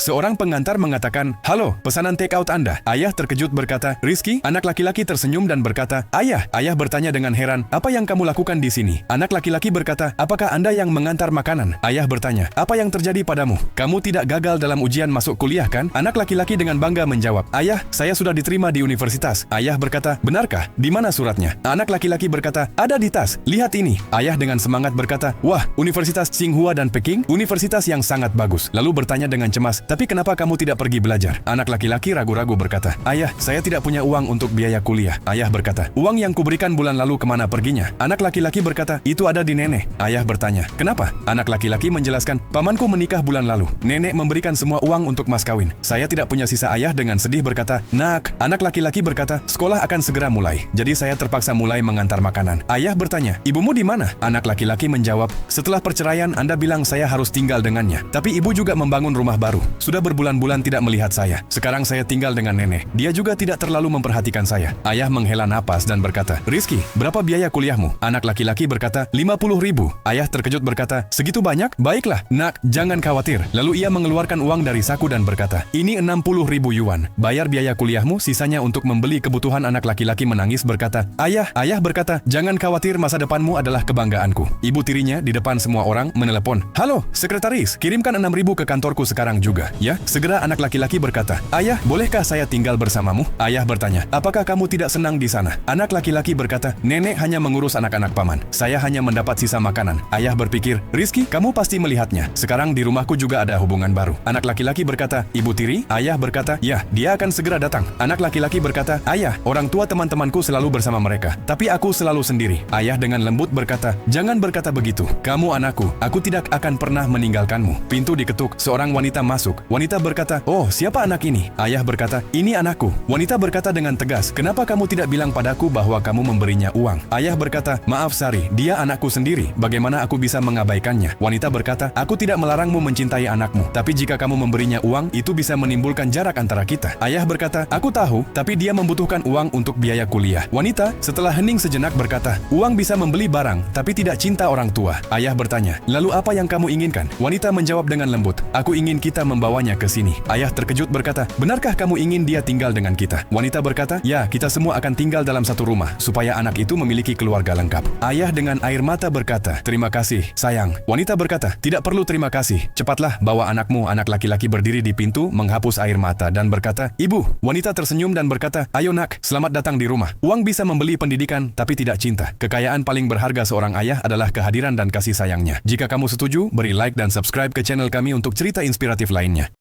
Seorang pengantar mengatakan, "Halo, pesanan take out Anda." Ayah terkejut berkata, "Rizky?" Anak laki-laki tersenyum dan berkata, "Ayah." Ayah bertanya dengan heran, "Apa yang kamu lakukan di sini?" Anak laki-laki berkata, "Apakah Anda yang mengantar makanan?" Ayah bertanya, "Apa yang terjadi padamu? Kamu tidak gagal dalam ujian masuk kuliah kan?" Anak laki-laki dengan bangga menjawab, "Ayah, saya sudah diterima di universitas." Ayah berkata, "Benarkah? Di mana suratnya?" Anak laki-laki berkata, "Ada di tas. Lihat ini." Ayah dengan semangat berkata, "Wah, Universitas Tsinghua dan Peking, universitas yang sangat bagus." Lalu bertanya dengan cemas, "Tapi kenapa kamu tidak pergi belajar?" Anak laki-laki ragu-ragu berkata, "Ayah, saya tidak punya uang untuk biaya kuliah." Ayah berkata, "Uang yang kuberikan bulan lalu kemana perginya?" Anak laki-laki berkata, "Itu ada di nenek." Ayah bertanya, "Kenapa?" Anak laki-laki menjelaskan, "Pamanku menikah bulan lalu. Nenek memberikan semua uang untuk mas kawin. Saya tidak punya sisa." Ayah dengan sedih berkata, "Nak." Anak laki-laki berkata, "Sekolah akan segera mulai. Jadi saya terpaksa mulai mengantar makanan." Ayah bertanya, "Ibumu di mana?" Anak laki-laki menjawab, "Setelah perceraian Anda bilang saya harus tinggal dengannya. Tapi ibu juga membangun rumah baru. Sudah berbulan-bulan tidak melihat saya. Sekarang saya tinggal dengan nenek. Dia juga tidak terlalu memperhatikan saya." Ayah menghela napas dan berkata, "Rizky, berapa biaya kuliahmu?" Anak laki-laki berkata, 50.000. Ayah terkejut berkata, "Segitu banyak? Baiklah, nak, jangan khawatir." Lalu ia mengeluarkan uang dari saku dan berkata, "Ini 60.000 yuan. Bayar biaya kuliahmu, sisanya untuk membeli kebutuhan." Anak laki-laki menangis berkata, Ayah berkata, "Jangan khawatir, masa depanmu adalah kebanggaanku." Ibu tirinya di depan semua orang menelepon, "Halo, sekretaris, kirimkan 6.000 ke kantorku sekarang juga, ya." Segera anak laki-laki berkata, "Ayah, bolehkah saya tinggal bersamamu?" Ayah bertanya, "Apakah kamu tidak senang di sana?" Anak laki-laki berkata, "Nenek hanya mengurus anak-anak paman. Saya hanya mendapat sisa makanan." Ayah berpikir, "Rizky, kamu pasti melihatnya. Sekarang di rumahku juga ada hubungan baru." Anak laki-laki berkata, "Ibu tiri?" Ayah berkata, "Ya, dia akan segera datang." Anak laki-laki berkata, "Ayah, orang tua teman-temanku selalu bersama mereka, tapi aku selalu sendiri." Ayah dengan lembut berkata, "Jangan berkata begitu. Kamu anakku. Aku tidak akan pernah meninggalkanmu." Pintu diketuk. Seorang wanita masuk. Wanita berkata, "Oh, siapa anak ini?" Ayah berkata, "Ini anakku." Wanita berkata dengan tegas, "Kenapa kamu tidak bilang padaku bahwa kamu memberinya uang?" Ayah berkata, "Maaf Sari, dia anakku sendiri. Bagaimana aku bisa mengabaikannya?" Wanita berkata, "Aku tidak melarangmu mencintai anakmu, tapi jika kamu memberinya uang, itu bisa menimbulkan jarak antara kita." Ayah berkata, "Aku tahu, tapi dia membutuhkan uang untuk biaya kuliah." Wanita setelah hening sejenak berkata, "Uang bisa membeli barang, tapi tidak cinta orang tua." Ayah bertanya, "Lalu apa yang kamu inginkan?" Wanita menjawab dengan lembut, "Aku ingin kita membawanya ke sini." Ayah terkejut berkata, "Benarkah kamu ingin dia tinggal dengan kita?" Wanita berkata, "Ya, kita semua akan tinggal dalam satu rumah, supaya anak itu memiliki keluarga lengkap." Ayah dengan air mata berkata, "Terima kasih, sayang." Wanita berkata, "Tidak perlu terima kasih. Cepatlah bawa anakmu." Anak laki-laki berdiri di pintu, menghapus air mata dan berkata, "Ibu." Wanita tersenyum dan berkata, "Ayo nak, selamat datang di rumah. Uang bisa membeli pendidikan, tapi tidak cinta. Kekayaan paling berharga seorang ayah adalah kehadiran dan kasih sayangnya." Jika kamu setuju, beri like dan subscribe ke channel kami untuk cerita inspiratif lainnya.